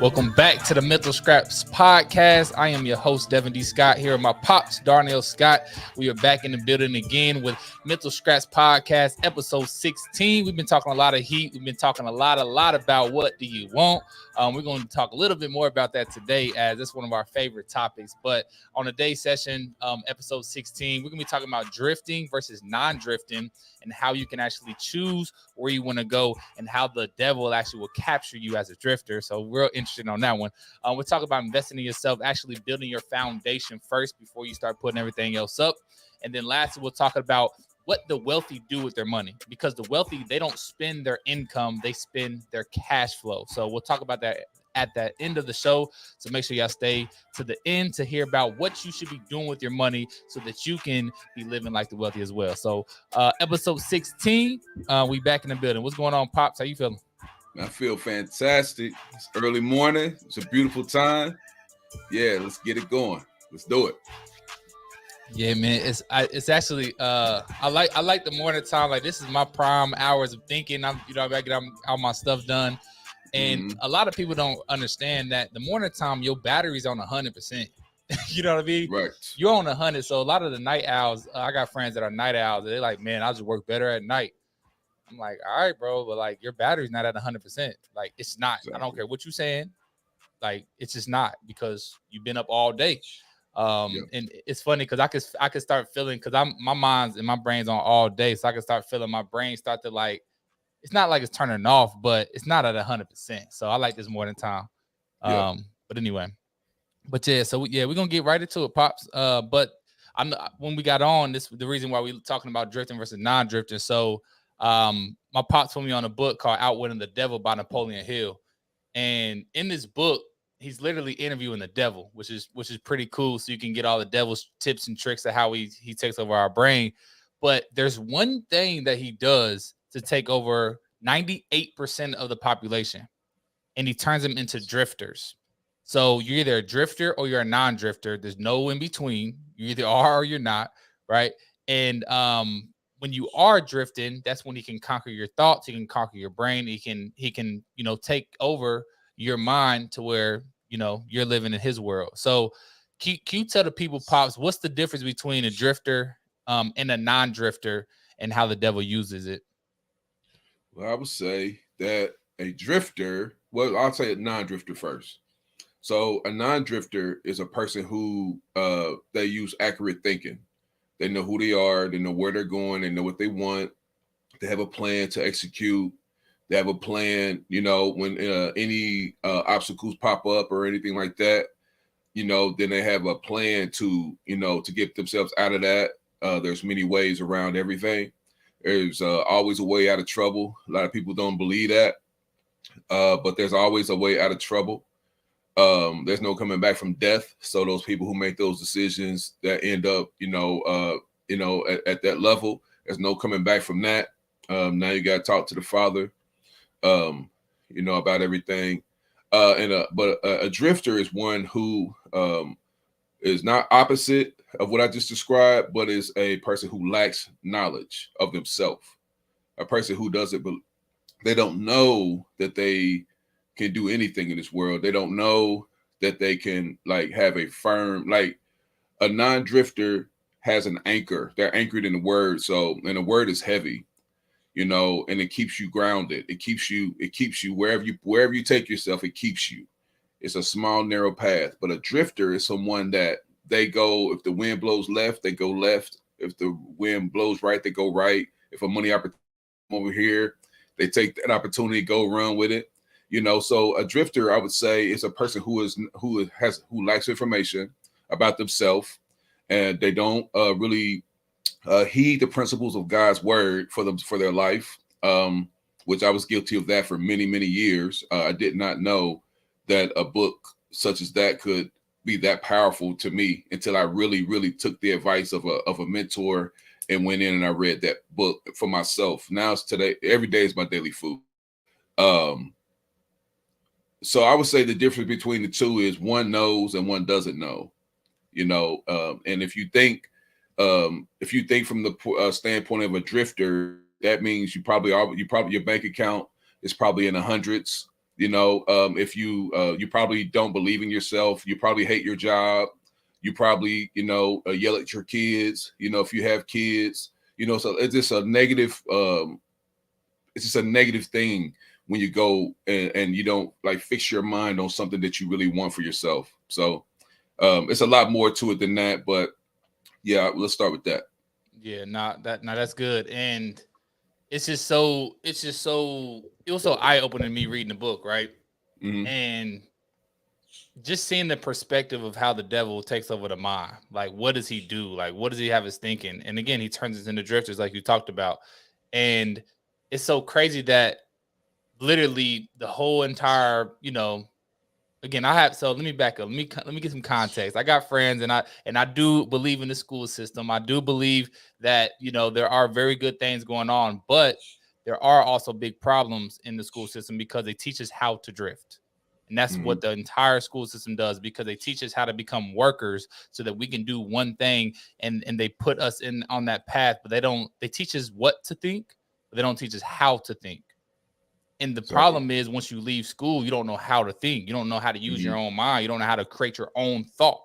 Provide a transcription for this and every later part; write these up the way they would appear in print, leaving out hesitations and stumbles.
Welcome back to the Mental Scraps podcast. I am your host, Devin D. Scott, here with my pops, Darnell Scott. We are back in the building again with Mental Scraps podcast, episode 16. We've been talking a lot of heat. We've been talking a lot about what do you want. We're going to talk a little bit more about that today, as it's one of our favorite topics. But on today's session, episode 16, we're going to be talking about drifting versus non-drifting and how you can actually choose where you want to go and how the devil actually will capture you as a drifter. So we're interested on that one. We'll talk about investing in yourself, actually building your foundation first before you start putting everything else up. And then lastly, we'll talk about what the wealthy do with their money, because the wealthy, they don't spend their income, they spend their cash flow. So we'll talk about that at the end of the show. So make sure y'all stay to the end to hear about what you should be doing with your money so that you can be living like the wealthy as well. So episode 16, we back in the building. What's going on, Pops? How you feeling? I feel fantastic. It's early morning. It's a beautiful time. Yeah, let's get it going. Let's do it. Yeah, man. It's actually I like the morning time. Like, this is my prime hours of thinking. I get all my stuff done. And a lot of people don't understand that the morning time, your battery's on 100%. You know what I mean? Right. You're on 100. So a lot of the night owls, I got friends that are night owls. They're like, man, I just work better at night. I'm like, all right, bro, but like, your battery's not at 100%. Like, it's not. Exactly. I don't care what you're saying. Like, it's just not, because you've been up all day. And it's funny because I could start feeling, because my mind's and my brain's on all day, so I can start feeling my brain start to, like, it's not like it's turning off, but it's not at 100%. So I like this morning time. But anyway, we're gonna get right into it, Pops. But when we got on this, the reason why we're talking about drifting versus non-drifting. So my pops put me on a book called Outwitting the Devil by Napoleon Hill, and in this book, he's literally interviewing the devil, which is pretty cool. So you can get all the devil's tips and tricks of how he takes over our brain. But there's one thing that he does to take over 98% of the population, and he turns them into drifters. So you're either a drifter or you're a non-drifter. There's no in between. You either are or you're not, right? And when you are drifting, that's when he can conquer your thoughts. He can conquer your brain. He can take over your mind to where you're living in his world. So can you tell the people, Pops, what's the difference between a drifter and a non-drifter, and how the devil uses it? Well, I would say that a drifter, well, I'll say a non-drifter first. So a non-drifter is a person who they use accurate thinking. They know who they are. They know where they're going. They know what they want. They have a plan to execute. They have a plan, when any obstacles pop up or anything like that, then they have a plan to get themselves out of that. There's many ways around everything. There's always a way out of trouble. A lot of people don't believe that, but there's always a way out of trouble. There's no coming back from death. So those people who make those decisions that end up, at that level, there's no coming back from that. Now you got to talk to the Father, about everything. But a drifter is one who is not opposite of what I just described, but is a person who lacks knowledge of themselves. A person who doesn't, but they don't know that they can do anything in this world. They don't know that they can have a firm, a non-drifter has an anchor. They're anchored in the word. So, and the word is heavy, and it keeps you grounded. It keeps you wherever you take yourself, it keeps you. It's a small, narrow path. But a drifter is someone that they go, if the wind blows left, they go left. If the wind blows right, they go right. If a money opportunity over here, they take that opportunity, go run with it. So a drifter, I would say, is a person who lacks information about themselves, and they don't really heed the principles of God's word for their life, which I was guilty of that for many, many years. I did not know that a book such as that could be that powerful to me until I really, really took the advice of a mentor and went in and I read that book for myself. Now it's today, every day is my daily food. So I would say the difference between the two is one knows and one doesn't know, and if you think from the standpoint of a drifter, that means your bank account is probably in the hundreds. You know, if you probably don't believe in yourself, you probably hate your job, you probably, you know, yell at your kids, you know, if you have kids, you know, so it's just a negative, it's just a negative thing when you go and you don't like fix your mind on something that you really want for yourself. So it's a lot more to it than that, but yeah, let's start with that. Yeah, that's good. And it was so eye opening to me reading the book, right? Mm-hmm. And just seeing the perspective of how the devil takes over the mind. Like, what does he do? Like, what does he have us thinking? And again, he turns us into drifters, like you talked about. And it's so crazy that literally the whole entire, again, I have, so let me back up. Let me get some context. I got friends, and I do believe in the school system. I do believe that, there are very good things going on, but there are also big problems in the school system because they teach us how to drift. And that's Mm-hmm. what the entire school system does, because they teach us how to become workers so that we can do one thing, and they put us in on that path, but they teach us what to think, but they don't teach us how to think. And the Exactly. problem is, once you leave school, you don't know how to think. You don't know how to use Mm-hmm. your own mind. You don't know how to create your own thought.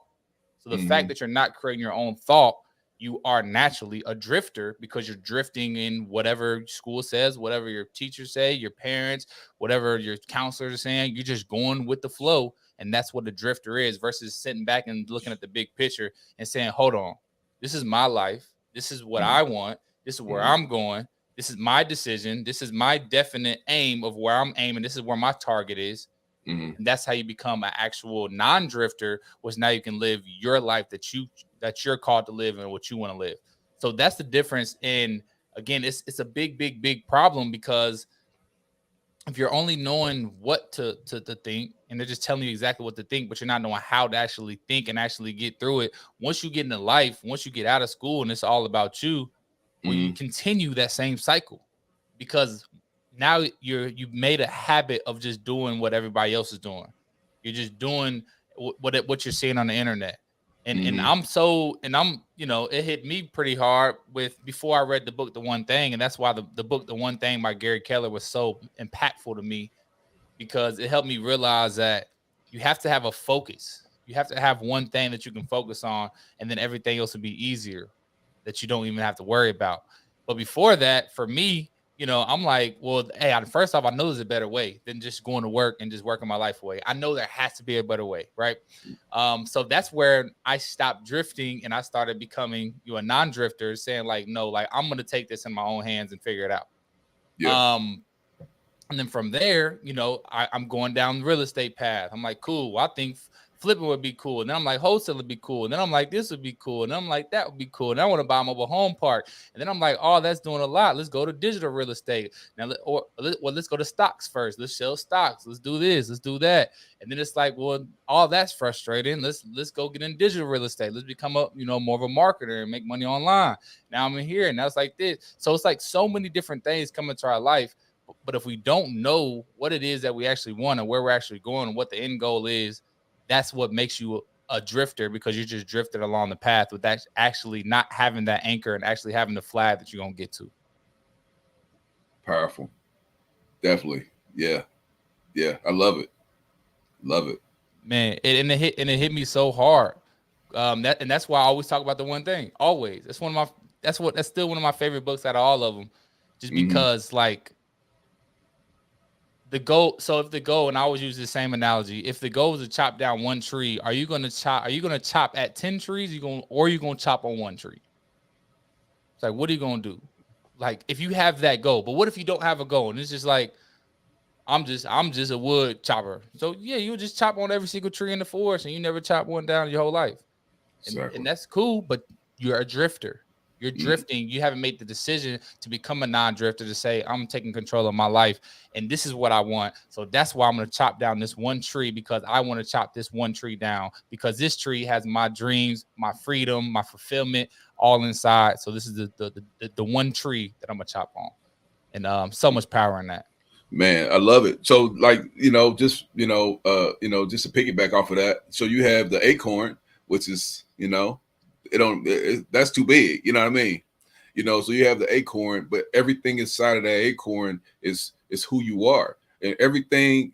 So the Mm-hmm. fact that you're not creating your own thought, you are naturally a drifter, because you're drifting in whatever school says, whatever your teachers say, your parents, whatever your counselors are saying. You're just going with the flow. And that's what a drifter is, versus sitting back and looking at the big picture and saying, hold on, this is my life. This is what I want. This is where Mm-hmm. I'm going. This is my decision. This is my definite aim of where I'm aiming. This is where my target is. Mm-hmm. And that's how you become an actual non-drifter, which now you can live your life that you're called to live and what you want to live. So that's the difference. And again, it's a big, big, big problem, because if you're only knowing what to think, and they're just telling you exactly what to think, but you're not knowing how to actually think and actually get through it. Once you get into life, once you get out of school and it's all about you, well, you Mm-hmm. continue that same cycle, because now you've made a habit of just doing what everybody else is doing. You're just doing what you're seeing on the internet. And Mm-hmm. I'm it hit me pretty hard with before I read the book The One Thing. And that's why the book The One Thing by Gary Keller was so impactful to me, because it helped me realize that you have to have a focus. You have to have one thing that you can focus on, and then everything else will be easier, that you don't even have to worry about. But before that, for me, I'm like, well, hey, first off, I know there's a better way than just going to work and just working my life away. I know there has to be a better way, right? So that's where I stopped drifting and I started becoming a non-drifter, saying like, no, like I'm gonna take this in my own hands and figure it out. Yeah. And then from there, I'm going down the real estate path. I'm like, cool. Well, I think flipping would be cool. And then I'm like, wholesale would be cool. And then I'm like, this would be cool. And then I'm like, that would be cool. And I want to buy a mobile home park. And then I'm like, oh, that's doing a lot. Let's go to digital real estate. Now, let's go to stocks first. Let's sell stocks. Let's do this. Let's do that. And then it's like, well, all that's frustrating. Let's go get in digital real estate. Let's become more of a marketer and make money online. Now I'm in here, and that's like this. So it's like so many different things come into our life. But if we don't know what it is that we actually want and where we're actually going and what the end goal is, that's what makes you a drifter, because you're just drifting along the path with actually not having that anchor and actually having the flag that you're going to get to. Powerful. Definitely. Yeah. Yeah. I love it. Love it. Man, it hit me so hard. That's why I always talk about The One Thing. Always. That's still one of my favorite books out of all of them. Just Mm-hmm. because, like, the goal. So if the goal, and I always use the same analogy, if the goal is to chop down one tree, are you gonna chop at 10 trees? Or are you gonna chop on one tree? It's like, what are you gonna do? Like, if you have that goal, but what if you don't have a goal? And it's just like, I'm just a wood chopper. So yeah, you just chop on every single tree in the forest, and you never chop one down your whole life. And Exactly. that's cool, but you're a drifter. You're Mm-hmm. drifting. You haven't made the decision to become a non-drifter, to say, I'm taking control of my life and this is what I want. So that's why I'm going to chop down this one tree, because I want to chop this one tree down, because this tree has my dreams, my freedom, my fulfillment all inside. So this is the one tree that I'm going to chop on. And so much power in that. Man, I love it. So, like, just to piggyback off of that. So you have the acorn, which is, that's too big. You know what I mean? So you have the acorn, but everything inside of that acorn is who you are. And everything,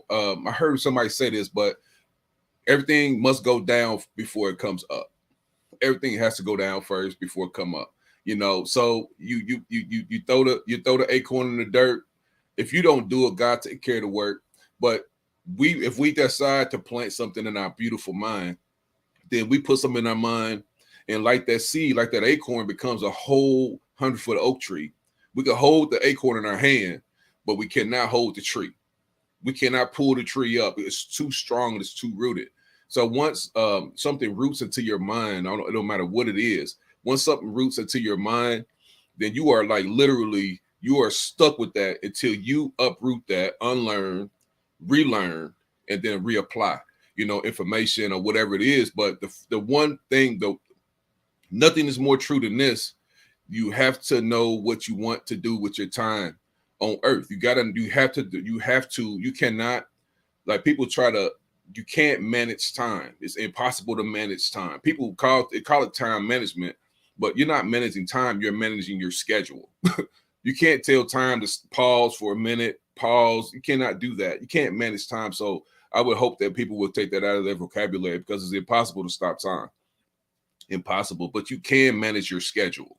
I heard somebody say this, but everything must go down before it comes up. Everything has to go down first before it come up. So you throw the acorn in the dirt. If you don't do it, God take care of the work. But if we decide to plant something in our beautiful mind, then we put something in our mind, and like that seed, like that acorn becomes a whole 100-foot oak tree. We can hold the acorn in our hand, but we cannot hold the tree. We cannot pull the tree up. It's too strong. It's too rooted. So once something roots into your mind, it don't matter what it is. Once something roots into your mind, then you are like literally, you are stuck with that until you uproot that, unlearn, relearn, and then reapply, information or whatever it is. But the one thing, though, nothing is more true than this. You have to know what you want to do with your time on earth. You cannot, like, people you can't manage time. It's impossible to manage time. People call it time management, but you're not managing time. You're managing your schedule. You can't tell time to pause for a minute, pause. You cannot do that. You can't manage time. So I would hope that people will take that out of their vocabulary, because it's impossible to stop time. Impossible, but you can manage your schedule.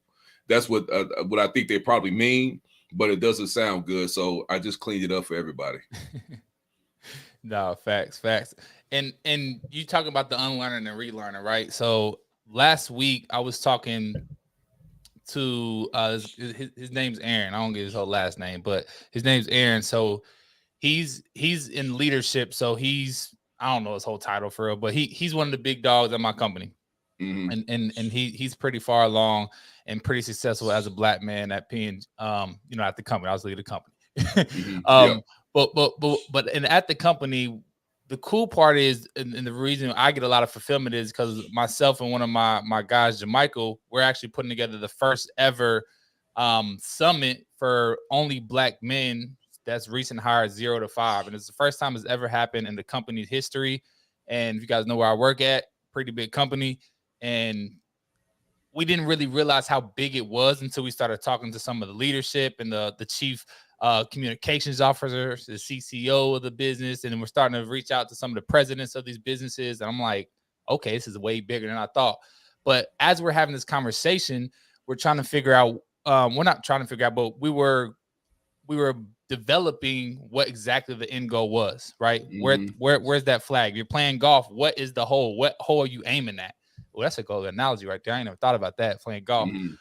That's what I think they probably mean, but it doesn't sound good. So I just cleaned it up for everybody. No, facts. And you talking about the unlearning and relearning, right? So last week I was talking to his name's Aaron. I don't get his whole last name, but his name's Aaron. So he's in leadership. So I don't know his whole title for real, but he's one of the big dogs at my company. Mm-hmm. And he's pretty far along and pretty successful as a black man at being at the company. I was leading the company. Mm-hmm. But at the company, the cool part is, and the reason I get a lot of fulfillment is because myself and one of my guys, Jamichael, we're actually putting together the first ever summit for only black men. That's recent hire 0 to 5. And it's the first time it's ever happened in the company's history. And if you guys know where I work at, pretty big company. And we didn't really realize how big it was until we started talking to some of the leadership and the chief communications officers, the CCO of the business. And then we're starting to reach out to some of the presidents of these businesses. And I'm like, okay, this is way bigger than I thought. But as we're having this conversation, we're trying to figure out, we're not trying to figure out, but we were developing what exactly the end goal was, right? Mm-hmm. Where's that flag? You're playing golf. What is the hole? What hole are you aiming at? Well, that's a good analogy right there. I ain't never thought about that, playing golf. Mm-hmm.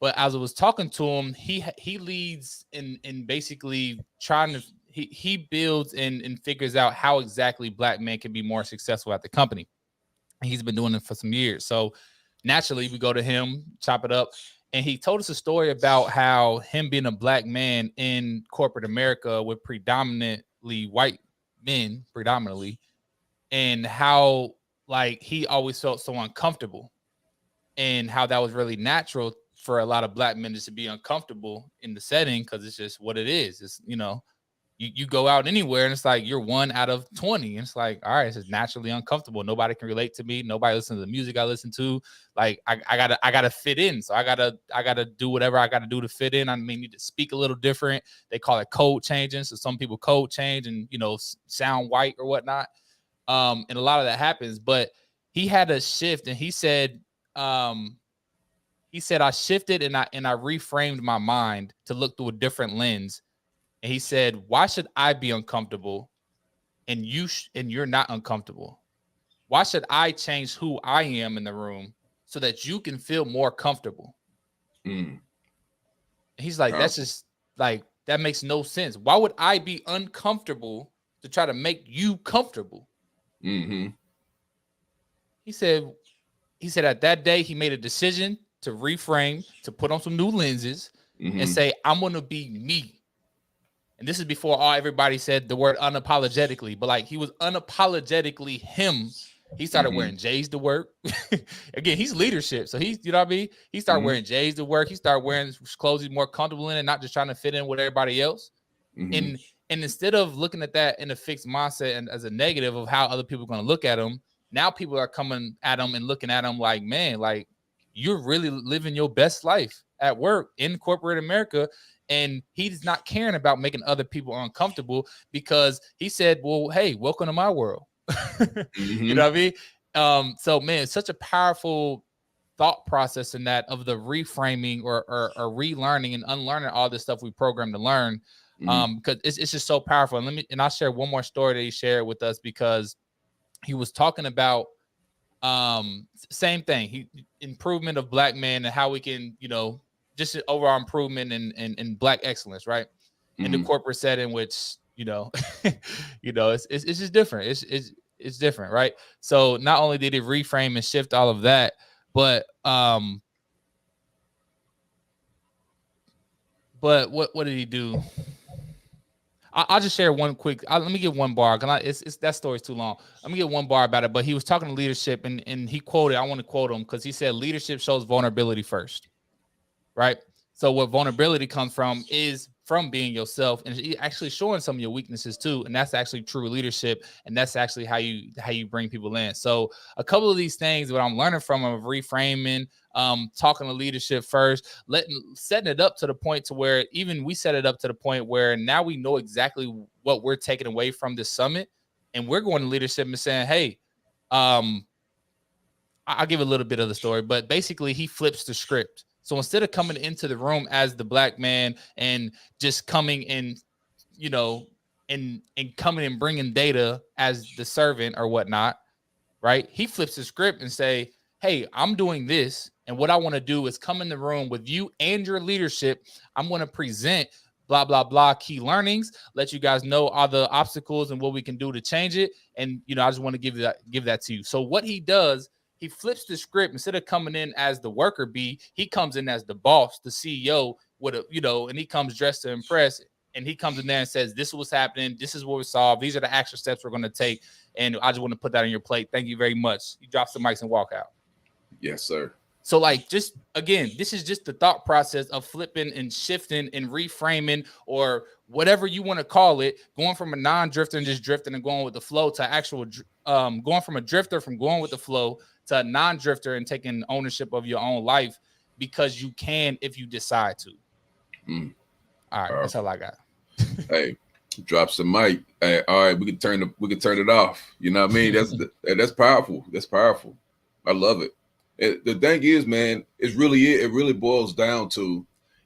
But as I was talking to him, he leads in basically trying to he builds and figures out how exactly black men can be more successful at the company. And he's been doing it for some years. So naturally, we go to him, chop it up. And he told us a story about how him being a black man in corporate America with predominantly white men, and how like he always felt so uncomfortable, and how that was really natural for a lot of black men just to be uncomfortable in the setting, because it's just what it is. It's, you go out anywhere and it's like you're 1 out of 20. And it's like, all right, it's just naturally uncomfortable. Nobody can relate to me. Nobody listens to the music I listen to. Like I gotta fit in. So I gotta do whatever I gotta do to fit in. I need to speak a little different. They call it code changing. So some people code change and sound white or whatnot. And a lot of that happens. But he had a shift, and he said I shifted and I reframed my mind to look through a different lens. And he said, why should I be uncomfortable and you're not uncomfortable? Why should I change who I am in the room so that you can feel more comfortable? Mm. He's like, that's just like, that makes no sense. Why would I be uncomfortable to try to make you comfortable? Mm-hmm. He said at that day, he made a decision to reframe, to put on some new lenses, mm-hmm. and say, I'm going to be me. And this is before everybody said the word unapologetically, but like he was unapologetically him. He started wearing J's to work. Again, he's leadership. So he's, you know what I mean? He started wearing J's to work. He started wearing clothes he's more comfortable in and not just trying to fit in with everybody else. Mm-hmm. And instead of looking at that in a fixed mindset and as a negative of how other people are going to look at him, now people are coming at him and looking at him like, man, like you're really living your best life at work in corporate America. And he's not caring about making other people uncomfortable because he said, well, hey, welcome to my world. You know what I mean? So man, it's such a powerful thought process in that of the reframing or relearning and unlearning all this stuff we programmed to learn. Because it's just so powerful. And I'll share one more story that he shared with us, because he was talking about same thing. Improvement of black men and how we can, just an overall improvement in black excellence, right? In the corporate setting, which, it's just different. It's different, right? So not only did he reframe and shift all of that, but what did he do? I'll just share one quick. Let me get one bar. It's that story's too long. Let me get one bar about it. But he was talking to leadership, and he quoted. I want to quote him because he said, "Leadership shows vulnerability first." Right. So what vulnerability comes from is from being yourself and actually showing some of your weaknesses too. And that's actually true leadership. And that's actually how you bring people in. So a couple of these things that I'm learning from of reframing, talking to leadership first, setting it up to the point to where even we set it up to the point where now we know exactly what we're taking away from this summit. And we're going to leadership and saying, hey, I'll give a little bit of the story, but basically he flips the script. So instead of coming into the room as the black man and just coming in, and coming and bringing data as the servant or whatnot, right? He flips the script and say, hey, I'm doing this. And what I want to do is come in the room with you and your leadership. I'm going to present blah, blah, blah, key learnings, let you guys know all the obstacles and what we can do to change it. And, I just want to give that to you. So what he does, he flips the script. Instead of coming in as the worker bee, he comes in as the boss, the CEO, and he comes dressed to impress. And he comes in there and says, this is what's happening. This is what we solved. These are the action steps we're going to take. And I just want to put that on your plate. Thank you very much. You drop some mics and walk out. Yes, sir. So just again, this is just the thought process of flipping and shifting and reframing, or whatever you want to call it, going from a non-drifter and just drifting and going with the flow to actual going from a drifter from going with the flow to a non-drifter and taking ownership of your own life, because you can if you decide to. All right, that's all I got. Hey, drops the mic. Hey, all right, we can turn it off. You know what I mean? That's powerful. That's powerful. I love it. The thing is, man, it really boils down to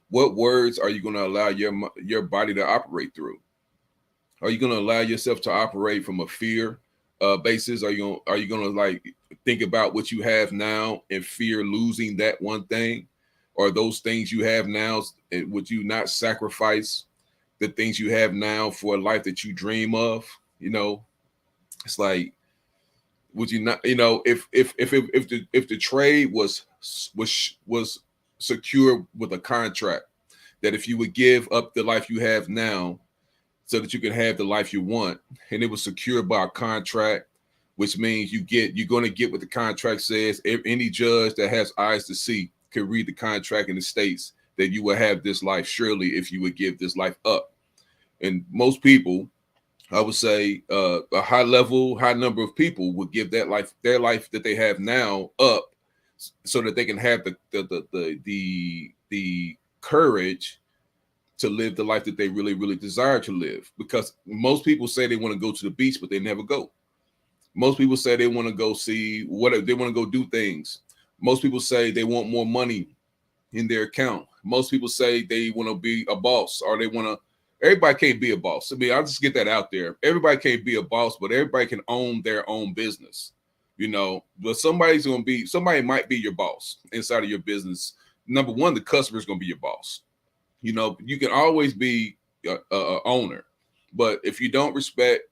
what words are you going to allow your body to operate through? Are you going to allow yourself to operate from a fear basis? Are you going to think about what you have now and fear losing that one thing, or those things you have now? Would you not sacrifice the things you have now for a life that you dream of? It's like, would you not? If the trade was secure with a contract, that if you would give up the life you have now so that you can have the life you want, and it was secured by a contract, which means you're going to get what the contract says. Any judge that has eyes to see can read the contract, and it states that you will have this life surely if you would give this life up. And most people, I would say a high number of people would give their life that they have now up so that they can have the courage to live the life that they really, really desire to live. Because most people say they want to go to the beach, but they never go. Most people say they want to go see they want to go do things. Most people say they want more money in their account. Most people say they want to be a boss, or they want to. Everybody can't be a boss. I mean, I'll just get that out there. Everybody can't be a boss, but everybody can own their own business. But somebody might be your boss inside of your business. Number one, the customer is going to be your boss. You can always be a owner, but if you don't respect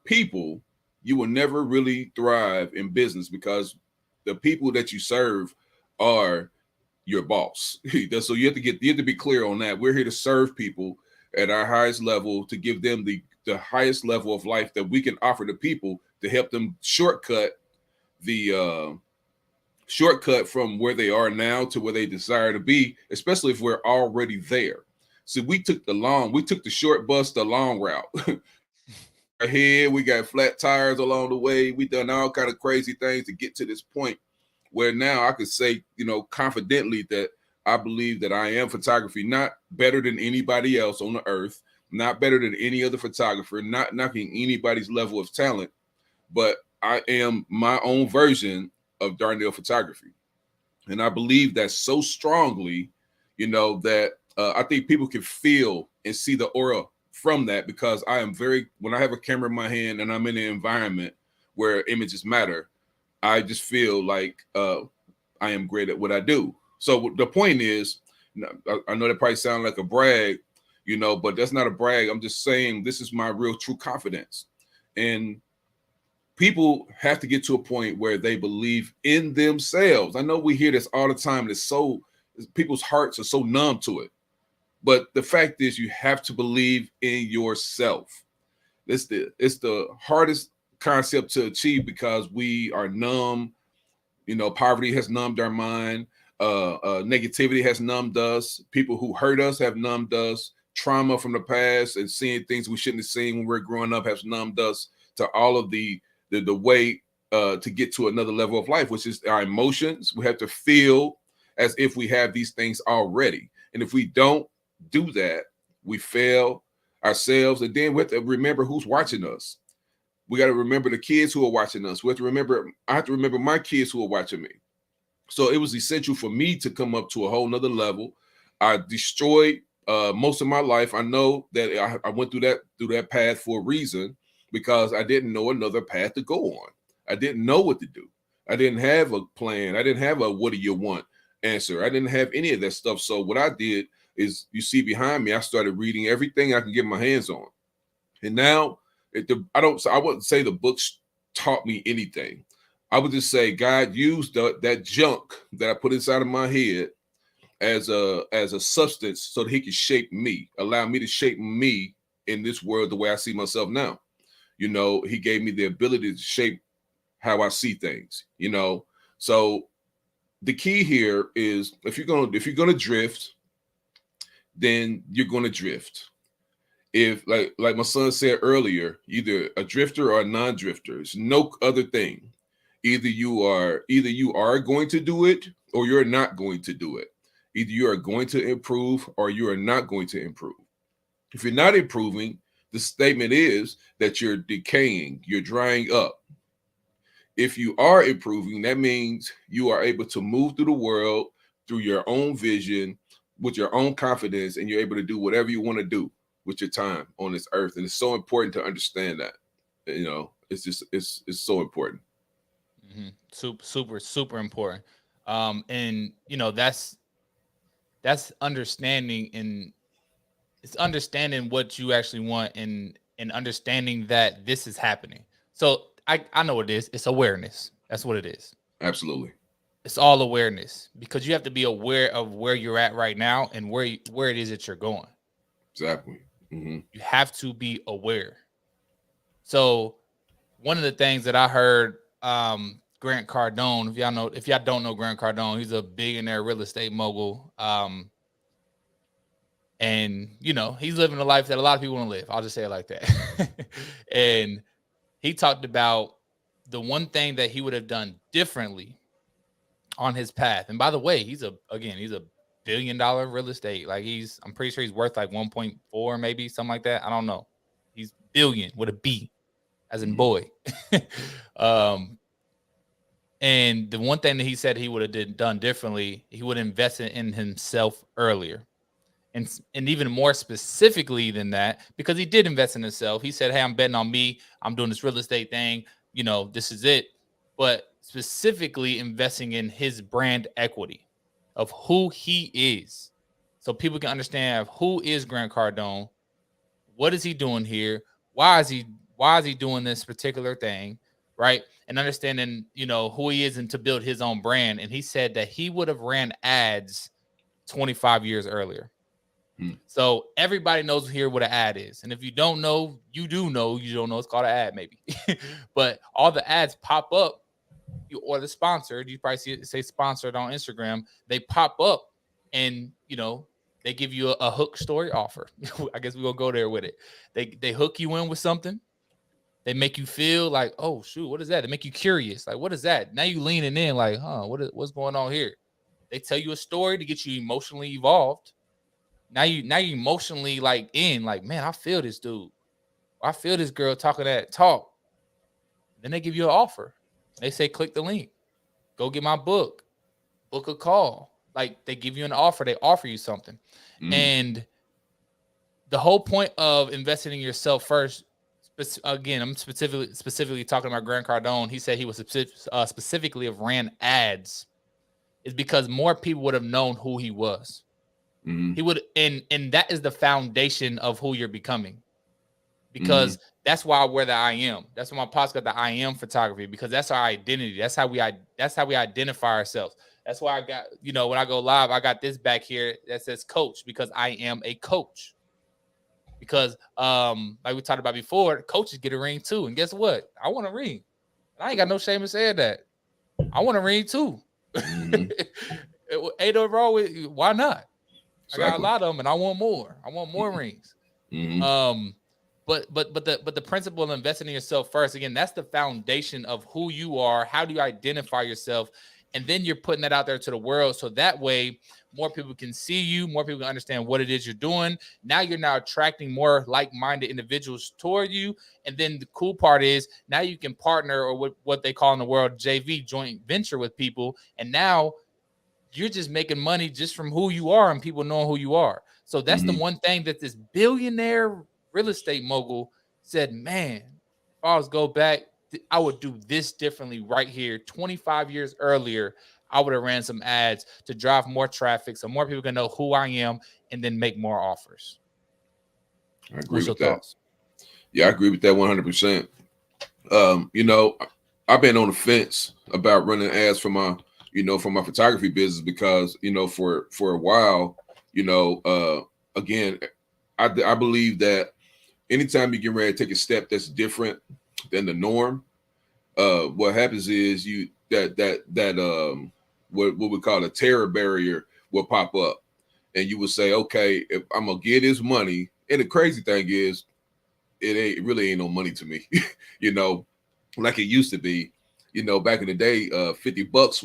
people, you will never really thrive in business, because the people that you serve are your boss. So you have to be clear on that. We're here to serve people at our highest level, to give them the highest level of life that we can offer to people, to help them shortcut from where they are now to where they desire to be, especially if we're already there. So we took the short bus, the long route. Ahead, we got flat tires along the way. We done all kind of crazy things to get to this point where now I could say, confidently, that I believe that I am photography, not better than anybody else on the earth, not better than any other photographer, not knocking anybody's level of talent, but I am my own version of Darnell photography. And I believe that so strongly, that I think people can feel and see the aura from that, because I am when I have a camera in my hand and I'm in an environment where images matter, I just feel like I am great at what I do. So the point is, I know that probably sounds like a brag, but that's not a brag. I'm just saying this is my real true confidence. And people have to get to a point where they believe in themselves. I know we hear this all the time. People's hearts are so numb to it. But the fact is, you have to believe in yourself. It's the hardest concept to achieve, because we are numb. Poverty has numbed our mind. Negativity has numbed us. People who hurt us have numbed us. Trauma from the past and seeing things we shouldn't have seen when we were growing up has numbed us to all of the way to get to another level of life, which is our emotions. We have to feel as if we have these things already. And if we don't do that, we fail ourselves. And then we have to remember who's watching us. We got to remember the kids who are watching us. I have to remember my kids who are watching me. So it was essential for me to come up to a whole nother level. I destroyed most of my life. I know that I went through that path for a reason, because I didn't know another path to go on. I didn't know what to do. I didn't have a plan. I didn't have a what do you want answer. I didn't have any of that stuff. So what I did is, you see behind me, I started reading everything I can get my hands on. And now I wouldn't say the books taught me anything. I would just say God used that junk that I put inside of my head as a substance so that he could shape me, allow me to shape me in this world the way I see myself now. He gave me the ability to shape how I see things, So the key here is, if you're gonna drift, then you're gonna drift. If like my son said earlier, either a drifter or a non-drifter. It's no other thing. Either you are going to do it, or you're not going to do it. Either you are going to improve, or you are not going to improve. If you're not improving, the statement is that you're decaying, you're drying up. If you are improving, that means you are able to move through the world through your own vision, with your own confidence, and you're able to do whatever you want to do with your time on this earth. And it's so important to understand that. It's so important. Mm-hmm. Super important. And that's understanding, and it's understanding what you actually want, and understanding that this is happening. So I know what it is. It's awareness. That's what it is. Absolutely. It's all awareness, because you have to be aware of where you're at right now, and where it is that you're going. Exactly. Mm-hmm. You have to be aware. So one of the things that I heard, Grant Cardone, if y'all don't know Grant Cardone, he's a billionaire real estate mogul. And he's living a life that a lot of people want to live. I'll just say it like that. And he talked about the one thing that he would have done differently on his path. And by the way, he's a $1 billion real estate. Like, I'm pretty sure he's worth like 1.4, maybe something like that. I don't know. He's billion with a B, as in boy. And the one thing that he said he would have done differently, he would invest in himself earlier. And even more specifically than that, because he did invest in himself. He said, hey, I'm betting on me. I'm doing this real estate thing. This is it. But specifically investing in his brand equity of who he is. So people can understand who is Grant Cardone. What is he doing here? Why is he doing this particular thing? Right. And understanding, who he is, and to build his own brand. And he said that he would have ran ads 25 years earlier. So everybody knows here what an ad is. And if you don't know, you do know. You don't know it's called an ad, maybe. But all the ads pop up, or the sponsored, you probably say sponsored on Instagram. They pop up, and they give you a hook story offer. I guess we're gonna go there with it. They hook you in with something. They make you feel like, oh shoot, what is that? They make you curious. Like, what is that? Now you leaning in, like, what's going on here? They tell you a story to get you emotionally evolved. Now you emotionally like in, like, man, I feel this dude. I feel this girl talking that talk. Then they give you an offer. They say, click the link. Go get my book. Book a call. Like, they give you an offer. They offer you something. And the whole point of investing in yourself first, again, I'm specifically talking about Grant Cardone. He said he was specifically of ran ads, is because more people would have known who he was. He would, and that is the foundation of who you're becoming. Because that's why I wear the I am. That's why my pops got the I am photography, because that's our identity. That's how we identify ourselves. That's why I got, when I go live, I got this back here that says coach, because I am a coach. Because like we talked about before, coaches get a ring too. And guess what? I want a ring. And I ain't got no shame in saying that. I want a ring too. Ain't no wrong with, why not? Exactly. I got a lot of them and I want more. I want more rings. But the principle of investing in yourself first, again, that's the foundation of who you are. How do you identify yourself? And then you're putting that out there to the world. So that way more people can see you, more people can understand what it is you're doing. Now you're attracting more like-minded individuals toward you. And then the cool part is now you can partner, or what they call in the world JV, joint venture, with people. And now you're just making money just from who you are and people knowing who you are. So that's the one thing that this billionaire real estate mogul said, man, if I was go back, I would do this differently right here. 25 years earlier, I would have ran some ads to drive more traffic so more people can know who I am and then make more offers. I agree with that. Thoughts? Yeah, I agree with that 100%. I've been on the fence about running ads for my photography business because, for a while, again, I believe that anytime you get ready to take a step that's different than the norm, what happens is what we call a terror barrier will pop up, and you will say, okay, if I'm gonna get this money. And the crazy thing is, it really ain't no money to me, like it used to be. Back in the day, $50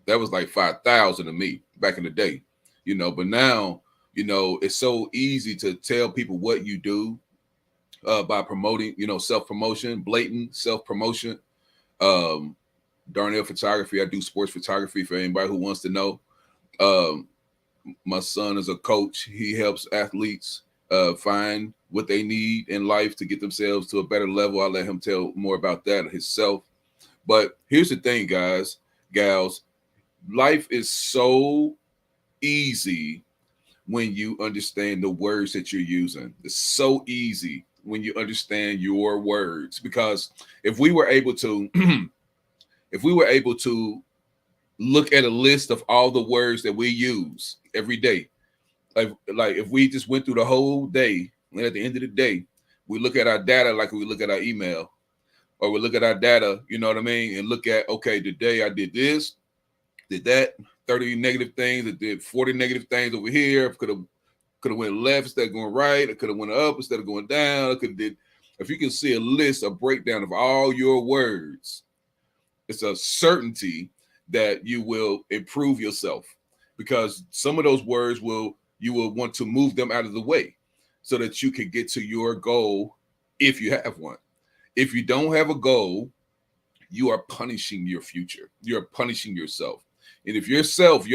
was like 5,000 to me back in the day, but now, it's so easy to tell people what you do by promoting, self-promotion, blatant self-promotion. Darnell Photography, I do sports photography for anybody who wants to know. My son is a coach. He helps athletes find what they need in life to get themselves to a better level. I'll let him tell more about that himself. But here's the thing, guys, gals, life is so easy when you understand the words that you're using. It's so easy when you understand your words, because if we were able to look at a list of all the words that we use every day, like if we just went through the whole day, and at the end of the day, we look at our data like we look at our email, or we look at our data, and look at, okay, today I did this, did that, 30 negative things, I did 40 negative things over here. Could have went left instead of going right. I could have went up instead of going down. If you can see a list, a breakdown of all your words, it's a certainty that you will improve yourself, because some of those words you will want to move them out of the way so that you can get to your goal if you have one. If you don't have a goal, you are punishing your future. You're punishing yourself. And if your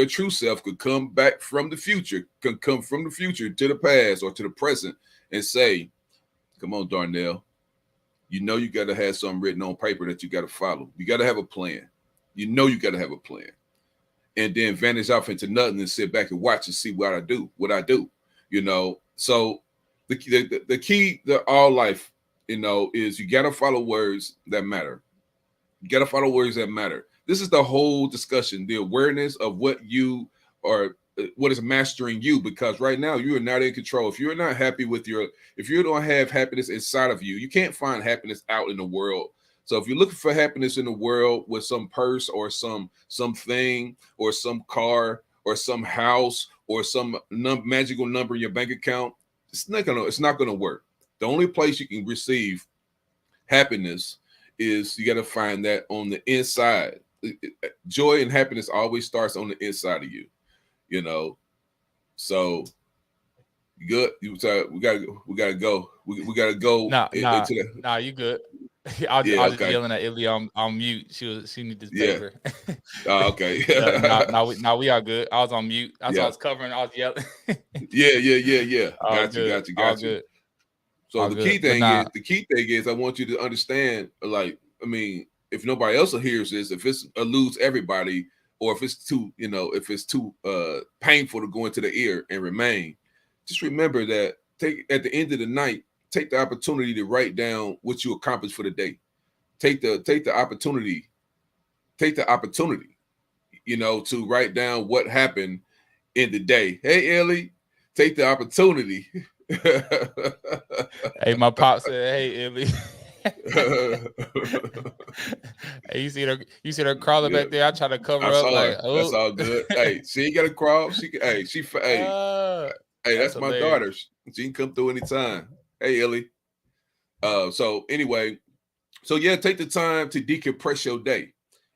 true self could come back from the future, can come from the future to the past or to the present and say, come on, Darnell, you got to have something written on paper that you got to follow. You got to have a plan. You got to have a plan. And then vanish off into nothing and sit back and watch and see what I do. So the key to all life, is you got to follow words that matter. You got to follow words that matter. This is the whole discussion, the awareness of what is mastering you, because right now you are not in control. If you're not happy if you don't have happiness inside of you, you can't find happiness out in the world. So if you're looking for happiness in the world with some purse or something or some car or some house or some magical number in your bank account, it's not gonna work. The only place you can receive happiness is you got to find that on the inside. joy and happiness always starts on the inside of you, So good. We gotta go. We gotta go Nah, nah, into the. nah. You good? I Yeah. was just Okay. yelling at Illy on mute. She need this Yeah. paper. Okay. Now we are good. I was on mute. That's why I Yeah. was covering. I was yelling. Yeah. All Got good. you. All Got you. good. So All the good. key But thing is, nah, I want you to understand, like, I mean, if nobody else hears this, if it's eludes everybody, or if it's too painful to go into the ear and remain, just remember that at the end of the night, take the opportunity to write down what you accomplished for the day. Take the opportunity, to write down what happened in the day. Hey, Ellie, take the opportunity. hey, my pop said, "Hey, Illy." Hey, you see her crawling Yeah, back there. I try to I cover up saw like, her. That's oh. all good. Hey, she ain't got to crawl. Hey, That's that's my daughter. hilarious. She can come through anytime. Hey, Ellie. So anyway, so yeah, take the time to decompress your day.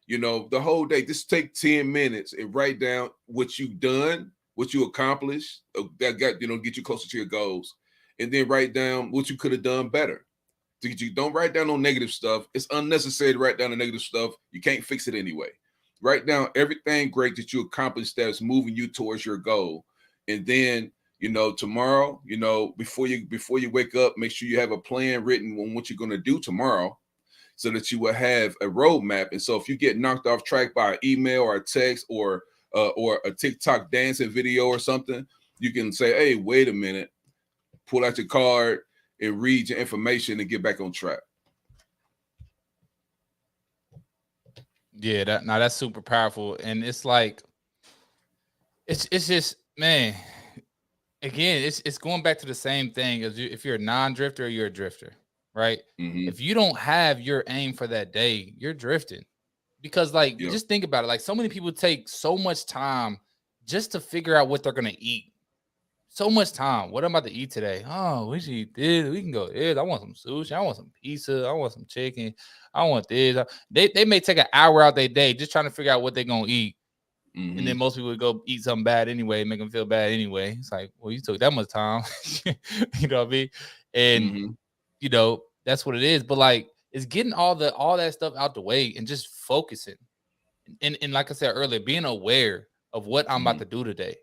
The whole day. Just take 10 minutes and write down what you've done, what you accomplished, that get you closer to your goals, and then write down what you could have done better. You don't write down no negative stuff. It's unnecessary to write down the negative stuff. You can't fix it anyway. Write down everything great that you accomplished that's moving you towards your goal, and then tomorrow, before you wake up, make sure you have a plan written on what you're going to do tomorrow, so that you will have a roadmap. And so if you get knocked off track by an email or a text or a TikTok dancing video or something, you can say, "Hey, wait a minute," pull out your card and read your information and get back on track. Yeah, that's super powerful, and it's like, it's just, man. Again, it's going back to the same thing as if you're a non-drifter or you're a drifter, right? Mm-hmm. If you don't have your aim for that day, you're drifting. Because just think about it. Like, so many people take so much time just to figure out what they're gonna eat. So much time. What I'm about to eat today? Oh, we should eat this. We can go this. I want some sushi. I want some pizza. I want some chicken. I want this. They may take an hour out their day just trying to figure out what they're gonna eat. Mm-hmm. And then most people would go eat something bad anyway, make them feel bad anyway. It's like, well, you took that much time. You know what I mean? And Mm-hmm. That's what it is. But like, it's getting all that stuff out the way and just focusing. And like I said earlier, being aware of what I'm about to do today.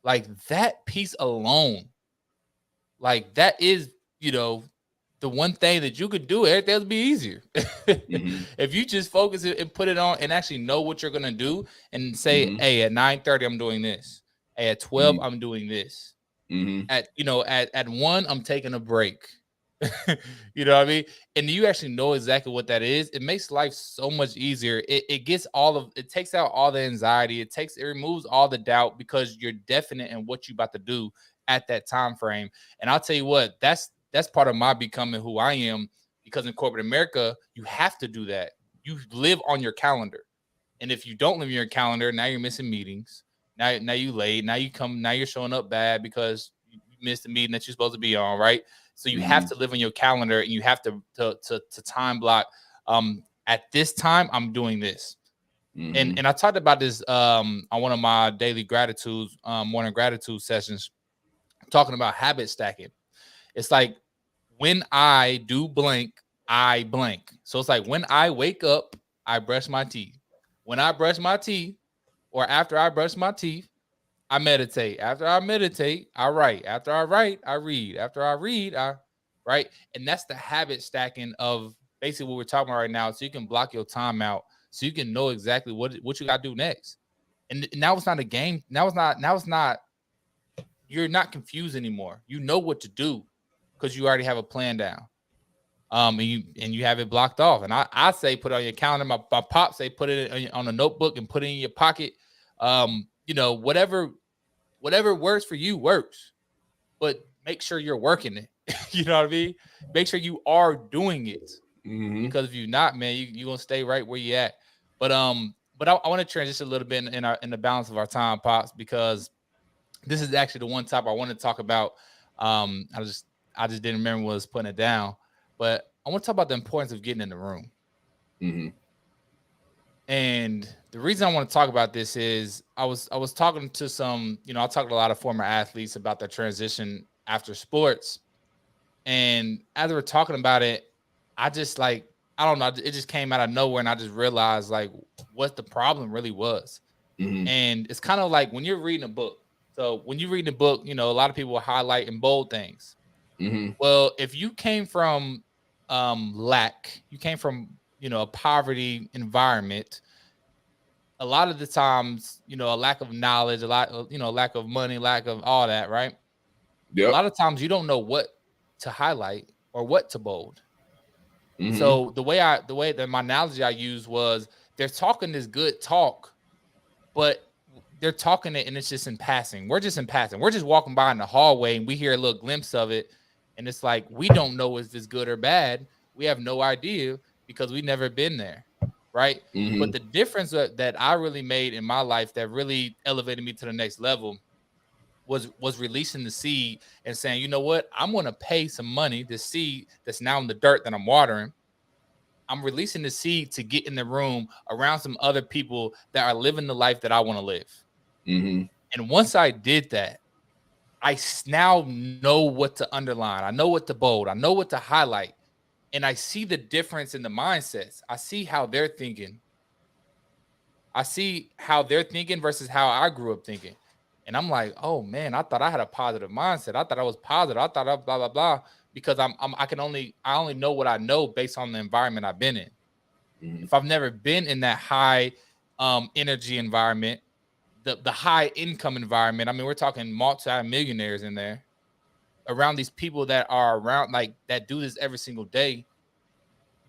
Like, that piece alone, like, that is, the one thing that you could do. Everything else would be easier. Mm-hmm. If you just focus it and put it on and actually know what you're gonna do, and say, Mm-hmm. hey, at 9:30 I'm doing this. Hey, at 12 I'm doing this. Mm-hmm. At 1 I'm taking a break. You know what I mean? And you actually know exactly what that is. It makes life so much easier. It takes out all the anxiety. It removes all the doubt, because you're definite in what you're about to do at that time frame. And I'll tell you what, that's part of my becoming who I am, because in corporate America, you have to do that. You live on your calendar. And if you don't live in your calendar, now you're missing meetings. Now you late. Now you're showing up bad because you missed the meeting that you're supposed to be on, right? So you have to live in your calendar, and you have to time block. At this time, I'm doing this. And I talked about this on one of my daily gratitudes, morning gratitude sessions, talking about habit stacking. It's like, when I do blank, I blank. So it's like, when I wake up, I brush my teeth. When I brush my teeth, or after I brush my teeth, I meditate. After I meditate, I write. After I write, I read. After I read, I write. And that's the habit stacking of basically what we're talking about right now. So you can block your time out, so you can know exactly what you got to do next. And now it's not a game. Now it's not, you're not confused anymore. You know what to do, because you already have a plan down. And you have it blocked off. And I say put it on your calendar. My pop say put it on a notebook and put it in your pocket. Whatever works for you works, but make sure you're working it. You know what I mean? Make sure you are doing it, because if you're not, man, you're gonna stay right where you at. But I want to transition a little bit in the balance of our time, pops, because this is actually the one topic I want to talk about. I just didn't remember what I was putting it down, but I want to talk about the importance of getting in the room. Mm-hmm. And the reason I want to talk about this is I was talking to some, I talked to a lot of former athletes about their transition after sports. And as we were talking about it, I just like, I don't know, it just came out of nowhere. And I just realized like what the problem really was. Mm-hmm. And it's kind of like when you're reading a book. So when you read a book, a lot of people will highlight and bold things. Mm-hmm. Well, if you came from lack, you came from, a poverty environment, a lot of the times, a lack of knowledge, a lot of, lack of money, lack of all that, right? A Yep. lot of times you don't know what to highlight or what to bold. Mm-hmm. So the way that my analogy I used was they're talking this good talk, but they're talking it and it's just in passing. We're just in passing. We're just walking by in the hallway and we hear a little glimpse of it. And it's like, we don't know is this good or bad. We have no idea because we've never been there. Right. Mm-hmm. But the difference that I really made in my life that really elevated me to the next level was releasing the seed and saying, you know what, I'm going to pay some money. The seed that's now in the dirt that I'm watering, I'm releasing the seed to get in the room around some other people that are living the life that I want to live. Mm-hmm. And once I did that, now know what to underline. I know what to bold. I know what to highlight. And I see the difference in the mindsets. I see how they're thinking. I see how they're thinking versus how I grew up thinking. And I'm like, oh man, I thought I had a positive mindset. I thought I was positive. I thought I blah blah blah because I only know what I know based on the environment I've been in. Mm-hmm. If I've never been in that high energy environment, the high income environment, I mean, we're talking multi-millionaires in there around these people that are around like that do this every single day.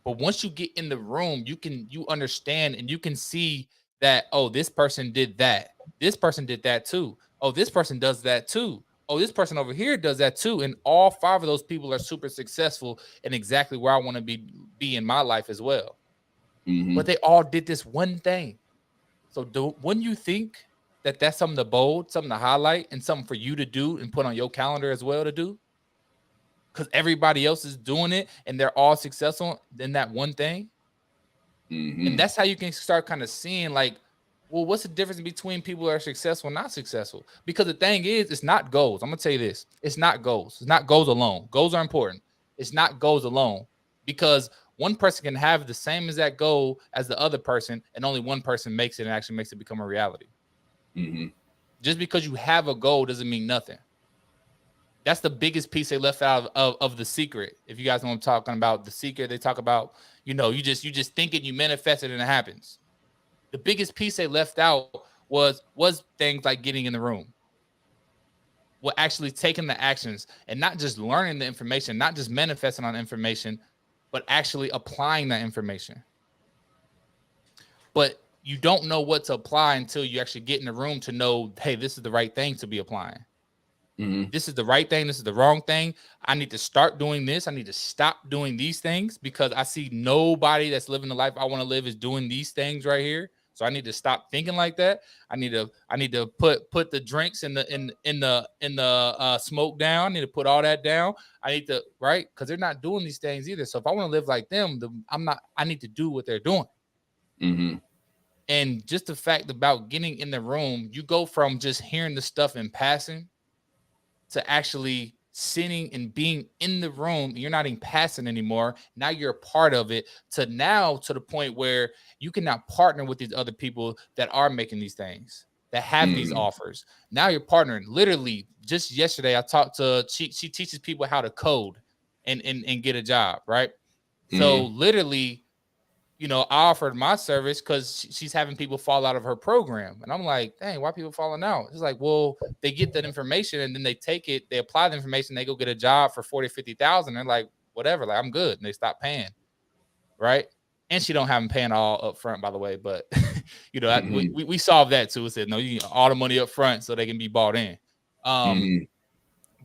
But once you get in the room, you understand and you can see that, oh, this person did that. This person did that too. Oh, this person does that too. Oh, this person over here does that too. And all five of those people are super successful and exactly where I want to be in my life as well. Mm-hmm. But they all did this one thing. So wouldn't you think that that's something to bold, something to highlight, and something for you to do and put on your calendar as well to do? Because everybody else is doing it and they're all successful in that one thing. And Mm-hmm. that's how you can start kind of seeing like, well, what's the difference between people that are successful and not successful? Because the thing is, it's not goals. I'm gonna tell you this: it's not goals. It's not goals alone. Goals are important. It's not goals alone because one person can have the same exact goal as the other person, and only one person makes it and actually makes it become a reality. Mm-hmm. Just because you have a goal doesn't mean nothing. That's the biggest piece they left out of The Secret. If you guys know what I'm talking about, The Secret, they talk about, you just think it, you manifest it, and it happens. The biggest piece they left out was things like getting in the room, well, actually taking the actions and not just learning the information, not just manifesting on information, but actually applying that information. But you don't know what to apply until you actually get in the room to know, hey, this is the right thing to be applying. Mm-hmm. This is the right thing. This is the wrong thing. I need to start doing this. I need to stop doing these things because I see nobody that's living the life I want to live is doing these things right here. So I need to stop thinking like that. I need to put the drinks in the smoke down. I need to put all that down. I need to, right, because they're not doing these things either. So if I want to live like them, I'm not. I need to do what they're doing. Mm-hmm. And just the fact about getting in the room, you go from just hearing the stuff in passing to actually sitting and being in the room. You're not even passing anymore. Now you're a part of it, to now to the point where you can now partner with these other people that are making these things, that have these Mm-hmm. offers. Now you're partnering. Literally just yesterday I talked to, she teaches people how to code and get a job, right? So Mm-hmm. literally, I offered my service because she's having people fall out of her program. And I'm like, dang, why people falling out? It's like, well, they get that information and then they take it, they apply the information, they go get a job for 40, 50,000. They're like, whatever, like I'm good. And they stop paying. Right. And she don't have them paying all up front, by the way. But Mm-hmm. we solved that too. We said, no, you need all the money up front so they can be bought in. Mm-hmm.